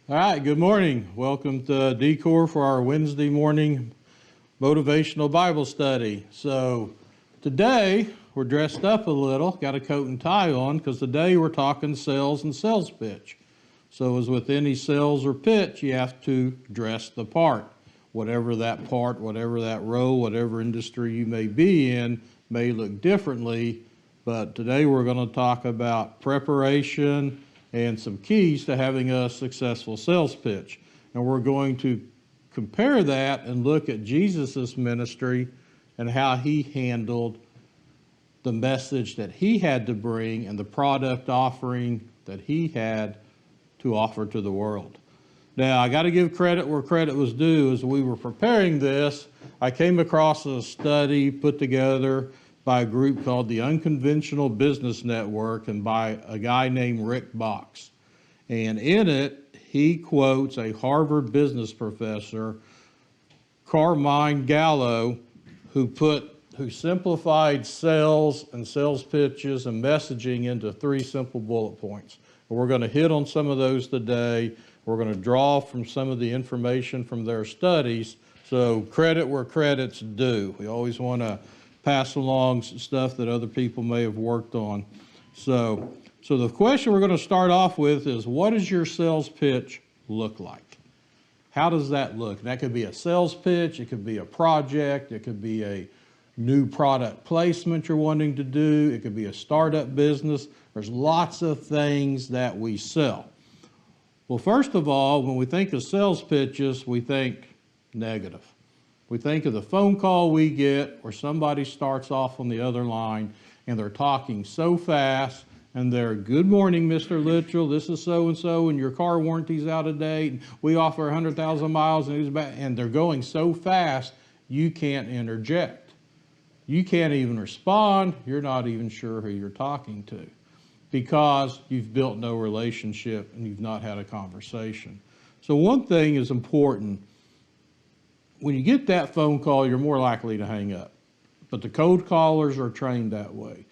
All right, good morning. Welcome to Decor for our Wednesday morning motivational Bible study. So today we're dressed up a little, got a coat and tie on because today we're talking sales and sales pitch. So as with any sales or pitch, you have to dress the part. Whatever that part, whatever that role, whatever industry you may be in may look differently, but today we're going to talk about preparation and some keys to having a successful sales pitch. And we're going to compare that and look at Jesus' ministry and how he handled the message that he had to bring and the product offering that he had to offer to the world. Now, I got to give credit where credit was due. As we were preparing this, I came across a study put together by a group called the Unconventional Business Network and by a guy named Rick Box. And in it, he quotes a Harvard business professor, Carmine Gallo, who simplified sales and sales pitches and messaging into 3 simple bullet points. And we're going to hit on some of those today. We're going to draw from some of the information from their studies. So credit where credit's due. We always want to pass along stuff that other people may have worked on. So the question we're going to start off with is, what does your sales pitch look like? How does that look? That could be a sales pitch, it could be a project, it could be a new product placement you're wanting to do, it could be a startup business. There's lots of things that we sell. Well, first of all, when we think of sales pitches, we think negative. We think of the phone call we get where somebody starts off on the other line and they're talking so fast and they're, "Good morning, Mr. Littrell, this is so-and-so and your car warranty's out of date. And we offer 100,000 miles and they're going so fast you can't interject. You can't even respond. You're not even sure who you're talking to because you've built no relationship and you've not had a conversation. So one thing is important. When you get that phone call, you're more likely to hang up. But the cold callers are trained that way.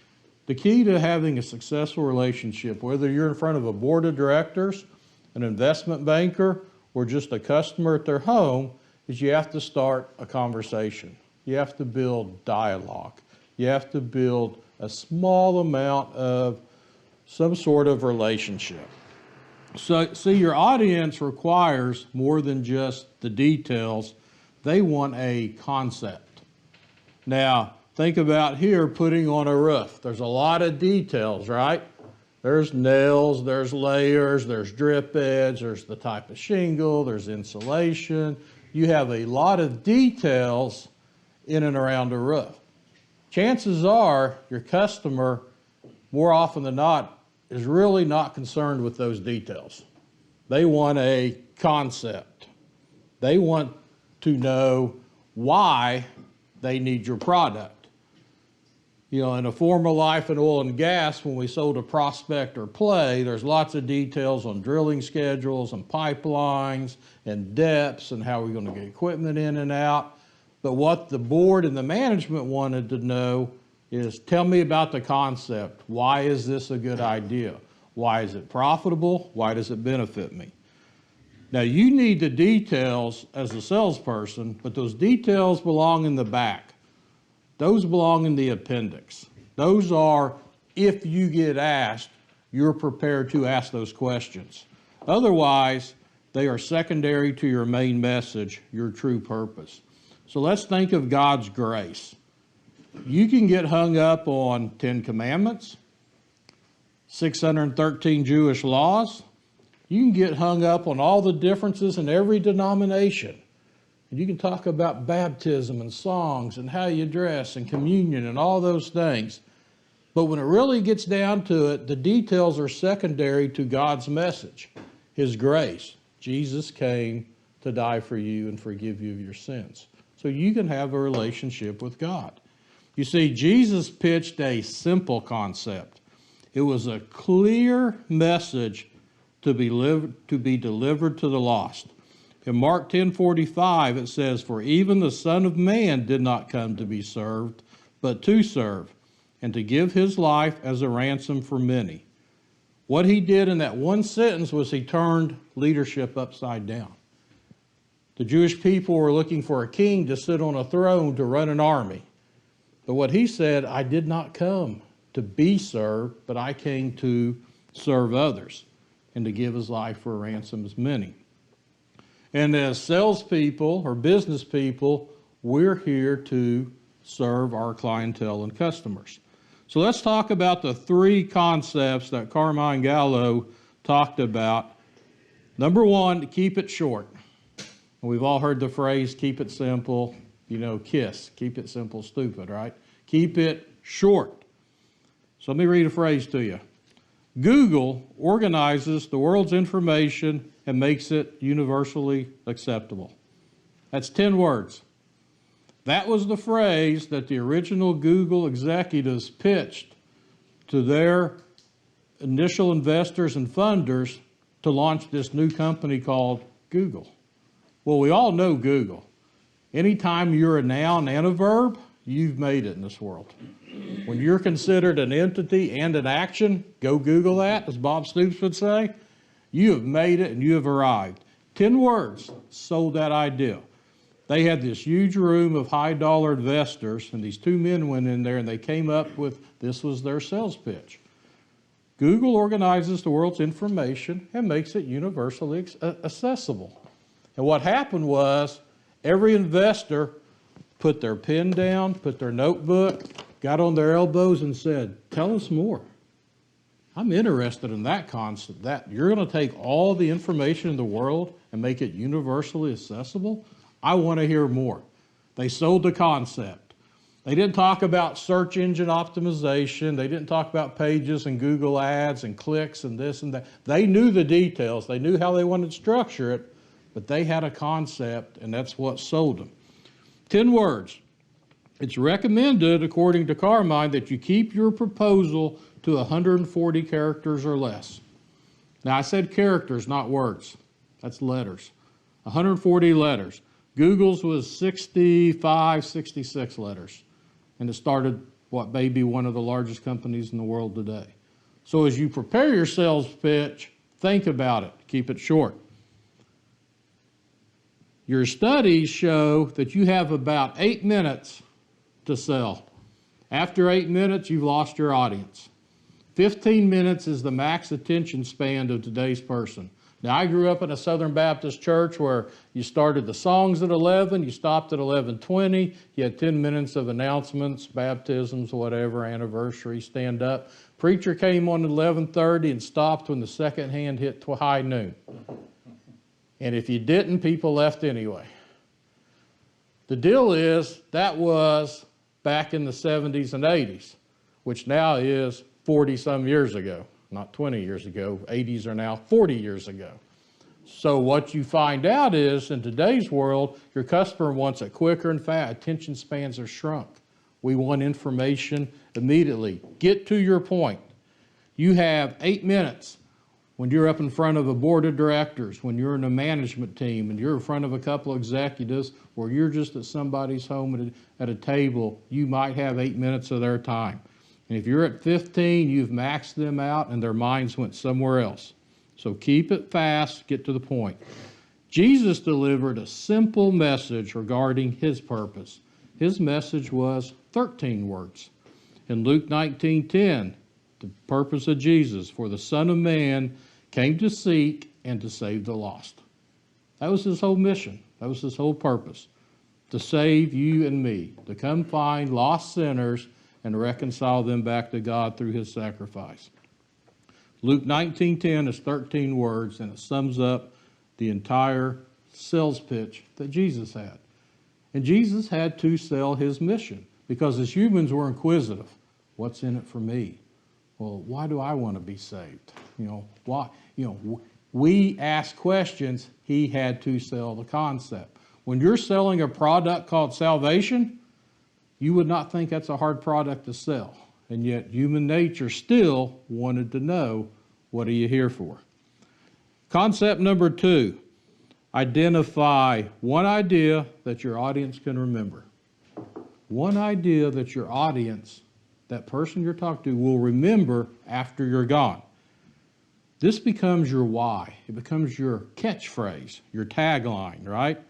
The key to having a successful relationship, whether you're in front of a board of directors, an investment banker, or just a customer at their home, is you have to start a conversation. You have to build dialogue. You have to build a small amount of some sort of relationship. So, see, your audience requires more than just the details. They want a concept. Now, think about here putting on a roof. There's a lot of details, right? There's nails, there's layers, there's drip edge, there's the type of shingle, there's insulation. You have a lot of details in and around a roof. Chances are your customer, more often than not, is really not concerned with those details. They want a concept. They want to know why they need your product. You know, in a former life in oil and gas, when we sold a prospect or play, there's lots of details on drilling schedules and pipelines and depths and how we're going to get equipment in and out. But what the board and the management wanted to know is, tell me about the concept. Why is this a good idea? Why is it profitable? Why does it benefit me? Now, you need the details as a salesperson, but those details belong in the back. Those belong in the appendix. Those are, if you get asked, you're prepared to ask those questions. Otherwise, they are secondary to your main message, your true purpose. So let's think of God's grace. You can get hung up on 10 commandments, 613 Jewish laws. You can get hung up on all the differences in every denomination. And you can talk about baptism and songs and how you dress and communion and all those things. But when it really gets down to it, the details are secondary to God's message, His grace. Jesus came to die for you and forgive you of your sins. So you can have a relationship with God. You see, Jesus pitched a simple concept. It was a clear message to be delivered to the lost. In Mark 10:45, it says, "For even the Son of Man did not come to be served, but to serve, and to give his life as a ransom for many." What he did in that one sentence was he turned leadership upside down. The Jewish people were looking for a king to sit on a throne to run an army. But what he said, I did not come to be served, but I came to serve others and to give his life for a ransom as many. And as salespeople or business people, we're here to serve our clientele and customers. So let's talk about the three concepts that Carmine Gallo talked about. Number one, to keep it short. We've all heard the phrase, keep it simple, KISS, keep it simple, stupid, right? Keep it short. So let me read a phrase to you. Google organizes the world's information and makes it universally acceptable. That's 10 words. That was the phrase that the original Google executives pitched to their initial investors and funders to launch this new company called Google. Well, we all know Google. Anytime you're a noun and a verb, you've made it in this world. When you're considered an entity and an action, go Google that, as Bob Stoops would say. You have made it and you have arrived. 10 words sold that idea. They had this huge room of high-dollar investors, and these two men went in there and they came up with, this was their sales pitch. Google organizes the world's information and makes it universally accessible. And what happened was every investor put their pen down, put their notebook, got on their elbows and said, tell us more. I'm interested in that concept, that you're going to take all the information in the world and make it universally accessible. I want to hear more. They sold the concept. They didn't talk about search engine optimization. They didn't talk about pages and Google ads and clicks and this and that. They knew the details. They knew how they wanted to structure it. But they had a concept, and that's what sold them. 10 words. It's recommended, according to Carmine, that you keep your proposal to 140 characters or less. Now, I said characters, not words. That's letters. 140 letters. Google's was 65, 66 letters. And it started what may be one of the largest companies in the world today. So as you prepare your sales pitch, think about it. Keep it short. Your studies show that you have about 8 minutes to sell. After 8 minutes, you've lost your audience. 15 minutes is the max attention span of today's person. Now, I grew up in a Southern Baptist church where you started the songs at 11, you stopped at 11:20, you had 10 minutes of announcements, baptisms, whatever, anniversary, stand up. Preacher came on at 11:30 and stopped when the second hand hit high noon. And if you didn't, people left anyway. The deal is, that was back in the 70s and 80s, which now is 40-some years ago. Not 20 years ago. 80s are now 40 years ago. So what you find out is, in today's world, your customer wants it quicker and fast. Attention spans are shrunk. We want information immediately. Get to your point. You have 8 minutes. When you're up in front of a board of directors, when you're in a management team, and you're in front of a couple of executives, or you're just at somebody's home at a table, you might have 8 minutes of their time. And if you're at 15, you've maxed them out and their minds went somewhere else. So keep it fast, get to the point. Jesus delivered a simple message regarding his purpose. His message was 13 words. In Luke 19:10, the purpose of Jesus, for the Son of Man came to seek and to save the lost. That was his whole mission. That was his whole purpose. To save you and me, to come find lost sinners and reconcile them back to God through his sacrifice. Luke 19:10 is 13 words, and it sums up the entire sales pitch that Jesus had. And Jesus had to sell his mission because as humans we're inquisitive. What's in it for me? Well, why do I want to be saved? Why? We ask questions. He had to sell the concept. When you're selling a product called salvation, you would not think that's a hard product to sell. And yet human nature still wanted to know, what are you here for? Concept number 2, identify one idea that your audience can remember. One idea that your audience, that person you're talking to, will remember after you're gone. this becomes your why. It becomes your catchphrase, your tagline, right?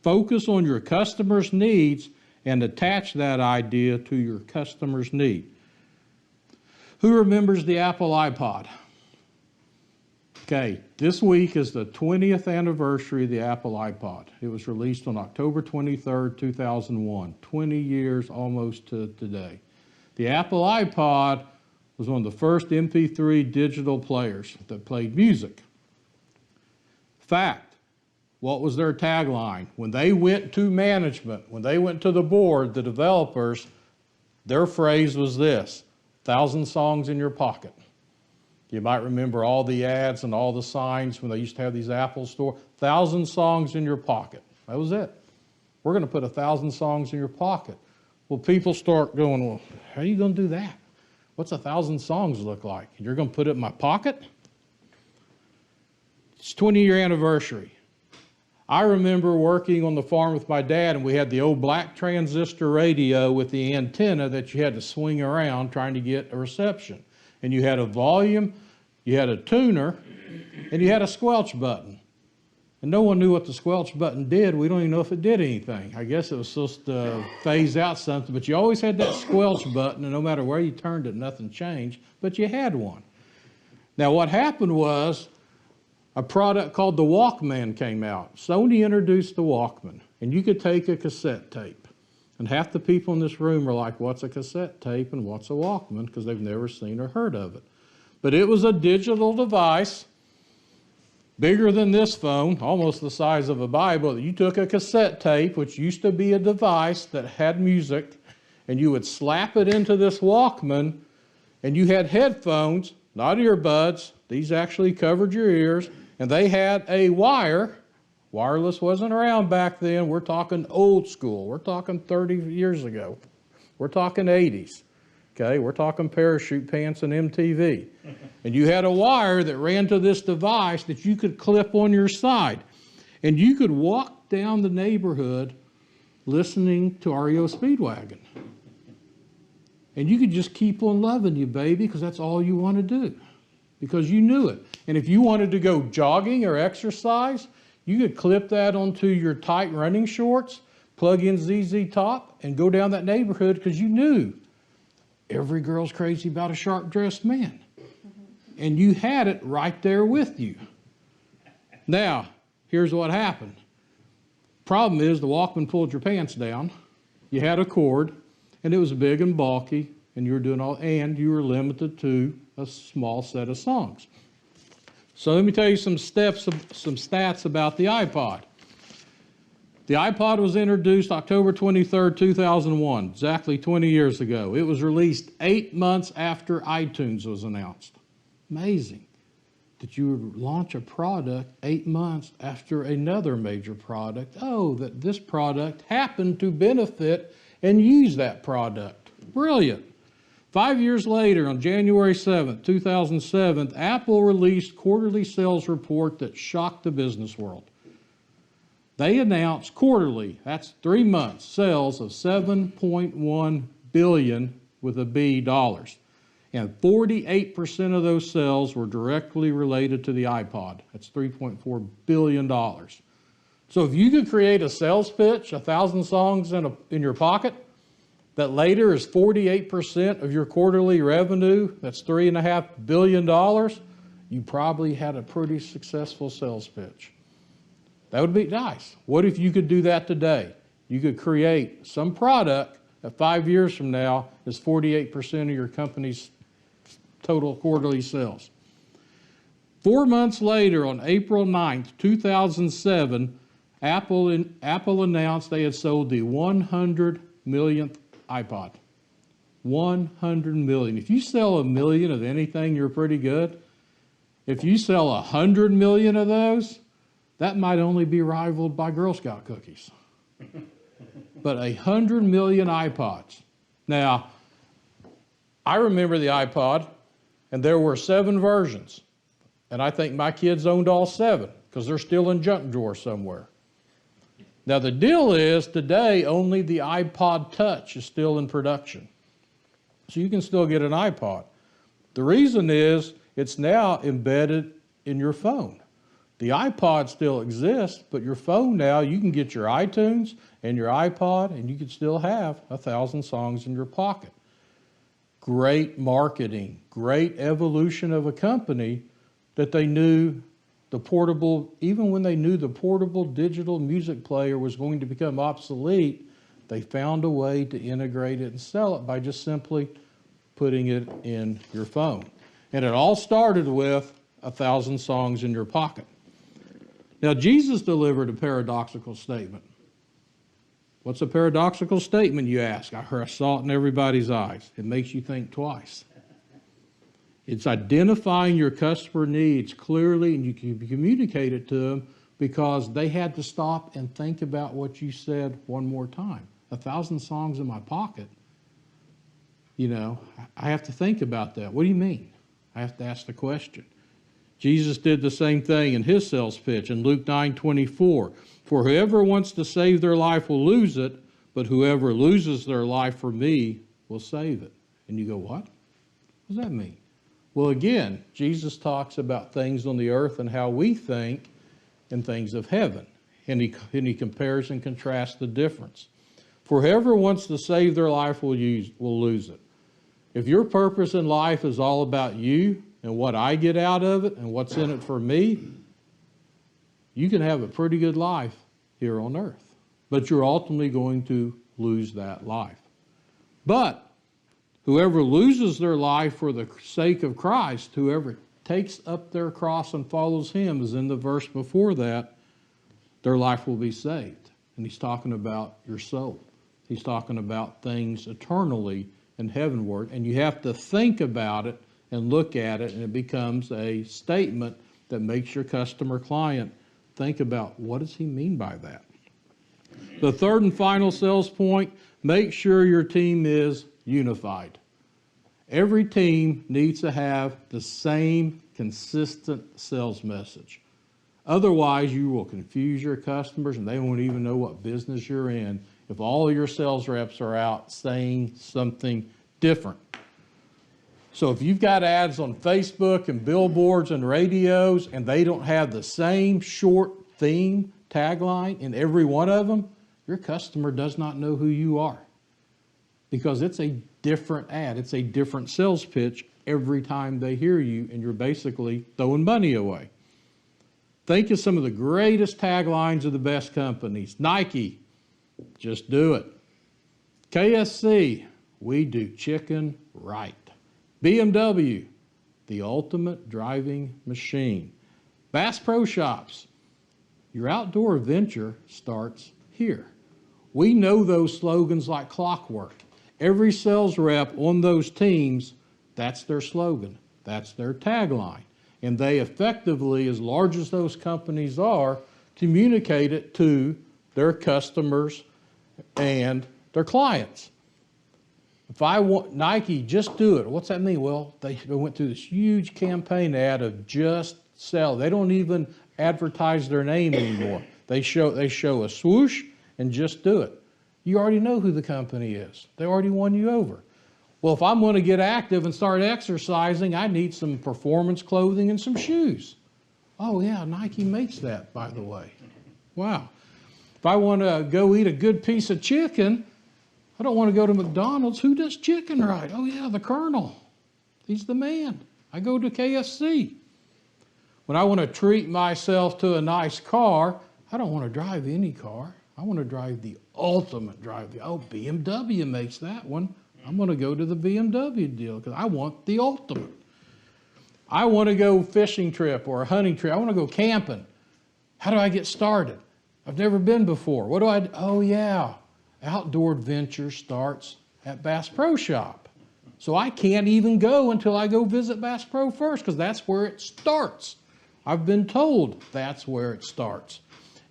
Focus on your customer's needs and attach that idea to your customer's need. Who remembers the Apple iPod? Okay, this week is the 20th anniversary of the Apple iPod. It was released on October 23rd, 2001, 20 years almost to today. The Apple iPod was one of the first MP3 digital players that played music. Fact, what was their tagline? When they went to management, when they went to the board, the developers, their phrase was this: 1,000 songs in your pocket. You might remember all the ads and all the signs when they used to have these Apple store. 1,000 songs in your pocket. That was it. We're going to put 1,000 songs in your pocket. Well, people start going, well, how are you going to do that? What's 1,000 songs look like? You're going to put it in my pocket? It's 20-year anniversary. I remember working on the farm with my dad, and we had the old black transistor radio with the antenna that you had to swing around trying to get a reception. And you had a volume, you had a tuner, and you had a squelch button. And no one knew what the squelch button did. We don't even know if it did anything. I guess it was supposed to phase out something, but you always had that squelch button, and no matter where you turned it, nothing changed, but you had one. Now what happened was a product called the Walkman came out. Sony introduced the Walkman, and you could take a cassette tape. And half the people in this room are like, what's a cassette tape and what's a Walkman? Because they've never seen or heard of it. But it was a digital device, bigger than this phone, almost the size of a Bible. You took a cassette tape, which used to be a device that had music, and you would slap it into this Walkman, and you had headphones, not earbuds. These actually covered your ears, and they had a wire. Wireless wasn't around back then. We're talking old school. We're talking 30 years ago. We're talking 80s. Okay, we're talking parachute pants and MTV. And you had a wire that ran to this device that you could clip on your side. And you could walk down the neighborhood listening to REO Speedwagon. And you could just keep on loving you, baby, because that's all you want to do. Because you knew it. And if you wanted to go jogging or exercise, you could clip that onto your tight running shorts, plug in ZZ Top, and go down that neighborhood because you knew every girl's crazy about a sharp-dressed man. And you had it right there with you. Now, here's what happened. Problem is the Walkman pulled your pants down. You had a cord, and it was big and bulky, and you were doing all, and you were limited to a small set of songs. So let me tell you some stats about the iPod. The iPod was introduced October 23rd, 2001, exactly 20 years ago. It was released 8 months after iTunes was announced. Amazing that you would launch a product 8 months after another major product. Oh, that this product happened to benefit and use that product. Brilliant. 5 years later, on January 7th, 2007, Apple released quarterly sales report that shocked the business world. They announced quarterly, that's 3 months, sales of $7.1 billion with a B dollars. And 48% of those sales were directly related to the iPod. That's $3.4 billion. So if you could create a sales pitch, 1,000 songs in your pocket, that later is 48% of your quarterly revenue, that's $3.5 billion, you probably had a pretty successful sales pitch. That would be nice. What if you could do that today? You could create some product that 5 years from now is 48% of your company's total quarterly sales. 4 months later, on April 9th, 2007, Apple announced they had sold the 100 millionth iPod. 100 million. If you sell 1 million of anything, you're pretty good. If you sell 100 million of those, that might only be rivaled by Girl Scout cookies. But 100 million iPods. Now, I remember the iPod, and there were 7 versions. And I think my kids owned all 7, because they're still in junk drawer somewhere. Now the deal is, today only the iPod Touch is still in production. So you can still get an iPod. The reason is, it's now embedded in your phone. The iPod still exists, but your phone now, you can get your iTunes and your iPod, and you can still have 1,000 songs in your pocket. Great marketing, great evolution of a company that they knew the portable, even when they knew the portable digital music player was going to become obsolete, they found a way to integrate it and sell it by just simply putting it in your phone. And it all started with 1,000 songs in your pocket. Now, Jesus delivered a paradoxical statement. What's a paradoxical statement, you ask? I saw it in everybody's eyes. It makes you think twice. It's identifying your customer needs clearly, and you can communicate it to them because they had to stop and think about what you said one more time. 1,000 songs in my pocket. You know, I have to think about that. What do you mean? I have to ask the question. Jesus did the same thing in his sales pitch in Luke 9:24. For whoever wants to save their life will lose it, but whoever loses their life for me will save it. And you go, what? What does that mean? Well, again, Jesus talks about things on the earth and how we think and things of heaven. And he compares and contrasts the difference. For whoever wants to save their life will lose it. If your purpose in life is all about you and what I get out of it and what's in it for me, you can have a pretty good life here on earth. But you're ultimately going to lose that life. But whoever loses their life for the sake of Christ, whoever takes up their cross and follows him, as in the verse before that, their life will be saved. And he's talking about your soul. He's talking about things eternally and heavenward. And you have to think about it and look at it, and it becomes a statement that makes your customer client think about, what does he mean by that? The third and final sales point, make sure your team is unified. Every team needs to have the same consistent sales message. Otherwise, you will confuse your customers and they won't even know what business you're in if all of your sales reps are out saying something different. So if you've got ads on Facebook and billboards and radios and they don't have the same short theme tagline in every one of them, your customer does not know who you are because it's a different ad. It's a different sales pitch every time they hear you, and you're basically throwing money away. Think of some of the greatest taglines of the best companies. Nike, just do it. KFC, we do chicken right. BMW, the ultimate driving machine. Bass Pro Shops, your outdoor adventure starts here. We know those slogans like clockwork. Every sales rep on those teams, that's their slogan. That's their tagline. And they effectively, as large as those companies are, communicate it to their customers and their clients. If I want Nike, just do it. What's that mean? Well, they went through this huge campaign ad of just sell. They don't even advertise their name anymore. They show a swoosh and just do it. You already know who the company is. They already won you over. Well, if I'm going to get active and start exercising, I need some performance clothing and some shoes. Oh yeah, Nike makes that, by the way. Wow. If I want to go eat a good piece of chicken, I don't want to go to McDonald's. Who does chicken right? Oh yeah, the Colonel. He's the man. I go to KFC. When I want to treat myself to a nice car, I don't want to drive any car. I want to drive the ultimate drive. Oh, BMW makes that one. I'm going to go to the BMW deal because I want the ultimate. I want to go fishing trip or a hunting trip. I want to go camping. How do I get started? I've never been before. What do I do? Oh yeah, outdoor adventure starts at Bass Pro Shop. So I can't even go until I go visit Bass Pro first because that's where it starts. I've been told that's where it starts.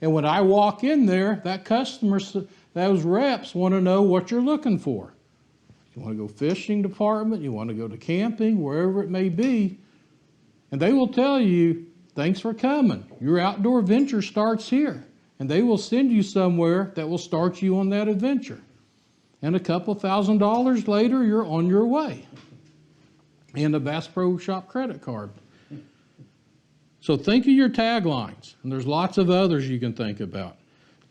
And when I walk in there, that customer, those reps want to know what you're looking for. You want to go fishing department, you want to go to camping, wherever it may be. And they will tell you, thanks for coming. Your outdoor adventure starts here. And they will send you somewhere that will start you on that adventure. And a couple $1,000s later, you're on your way. And a Bass Pro Shop credit card. So think of your taglines, and there's lots of others you can think about.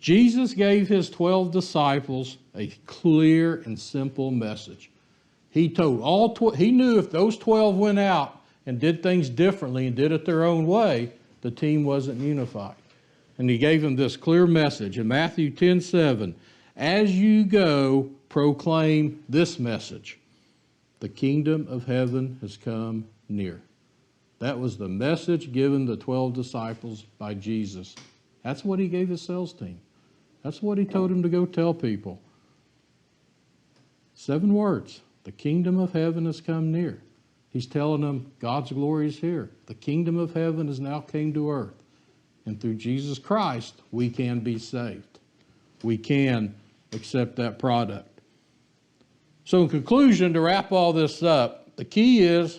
Jesus gave his 12 disciples a clear and simple message. He told he knew if those 12 went out and did things differently and did it their own way, the team wasn't unified. And he gave them this clear message in Matthew 10:7. As you go, proclaim this message. The kingdom of heaven has come near. That was the message given the 12 disciples by Jesus. That's what he gave his sales team. That's what he told them to go tell people. 7 words. The kingdom of heaven has come near. He's telling them God's glory is here. The kingdom of heaven has now came to earth. And through Jesus Christ, we can be saved. We can accept that product. So in conclusion, to wrap all this up, the key is,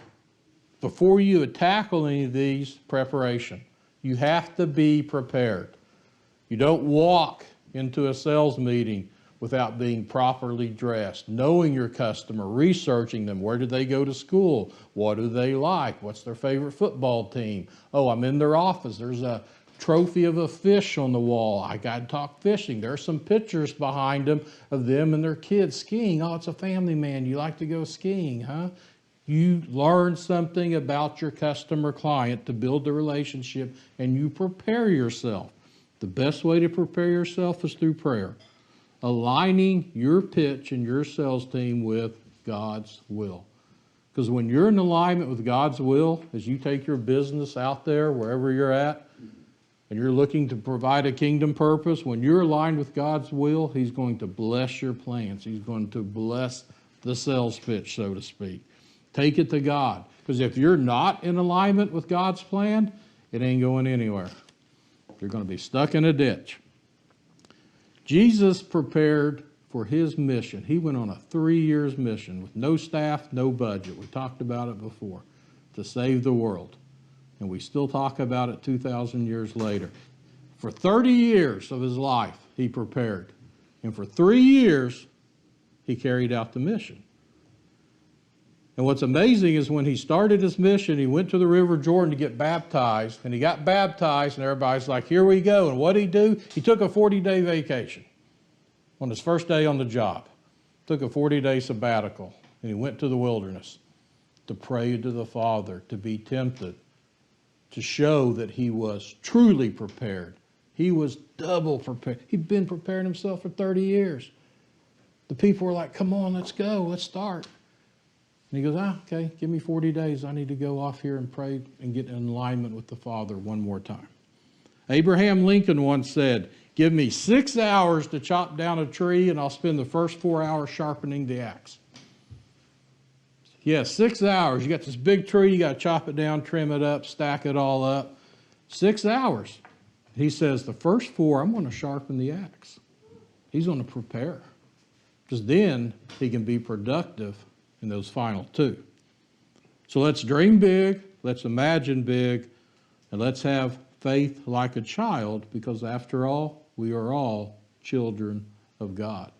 before you tackle any of these, preparation. You have to be prepared. You don't walk into a sales meeting without being properly dressed, knowing your customer, researching them. Where did they go to school? What do they like? What's their favorite football team? Oh, I'm in their office. There's a trophy of a fish on the wall. I got to talk fishing. There's some pictures behind them of them and their kids skiing. Oh, it's a family man. You like to go skiing, huh? You learn something about your customer client to build the relationship, and you prepare yourself. The best way to prepare yourself is through prayer. Aligning your pitch and your sales team with God's will. Because when you're in alignment with God's will, as you take your business out there, wherever you're at, and you're looking to provide a kingdom purpose, when you're aligned with God's will, he's going to bless your plans. He's going to bless the sales pitch, so to speak. Take it to God. Because if you're not in alignment with God's plan, it ain't going anywhere. You're going to be stuck in a ditch. Jesus prepared for his mission. He went on a 3-year mission with no staff, no budget. We talked about it before, to save the world. And we still talk about it 2,000 years later. For 30 years of his life, he prepared. And for 3 years, he carried out the mission. And what's amazing is when he started his mission, he went to the River Jordan to get baptized. And he got baptized, and everybody's like, here we go. And what did he do? He took a 40-day vacation on his first day on the job. Took a 40-day sabbatical. And he went to the wilderness to pray to the Father, to be tempted, to show that he was truly prepared. He was double prepared. He'd been preparing himself for 30 years. The people were like, come on, let's go, let's start. And he goes, okay, give me 40 days. I need to go off here and pray and get in alignment with the Father one more time. Abraham Lincoln once said, give me 6 hours to chop down a tree and I'll spend the first 4 hours sharpening the axe. Yes, 6 hours. You got this big tree, you got to chop it down, trim it up, stack it all up. 6 hours. He says, the first 4, I'm going to sharpen the axe. He's going to prepare. Because then he can be productive in those final 2. So let's dream big, let's imagine big, and let's have faith like a child, because after all, we are all children of God.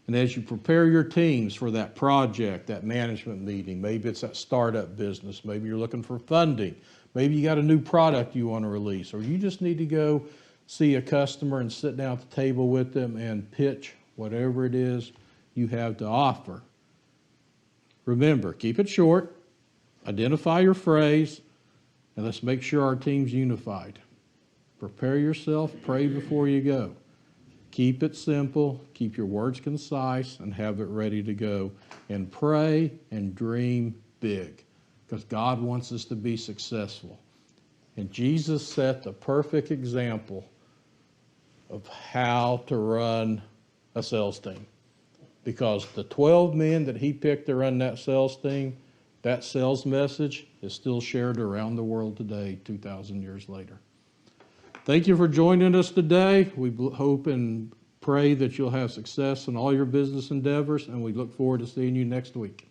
And as you prepare your teams for that project, that management meeting, maybe it's that startup business, maybe you're looking for funding, maybe you got a new product you want to release, or you just need to go see a customer and sit down at the table with them and pitch whatever it is you have to offer. Remember, keep it short, identify your phrase, and let's make sure our team's unified. Prepare yourself, pray before you go. Keep it simple, keep your words concise, and have it ready to go. And pray and dream big, because God wants us to be successful. And Jesus set the perfect example of how to run a sales team. Because the 12 men that he picked to run that sales team, that sales message is still shared around the world today, 2,000 years later. Thank you for joining us today. We hope and pray that you'll have success in all your business endeavors, and we look forward to seeing you next week.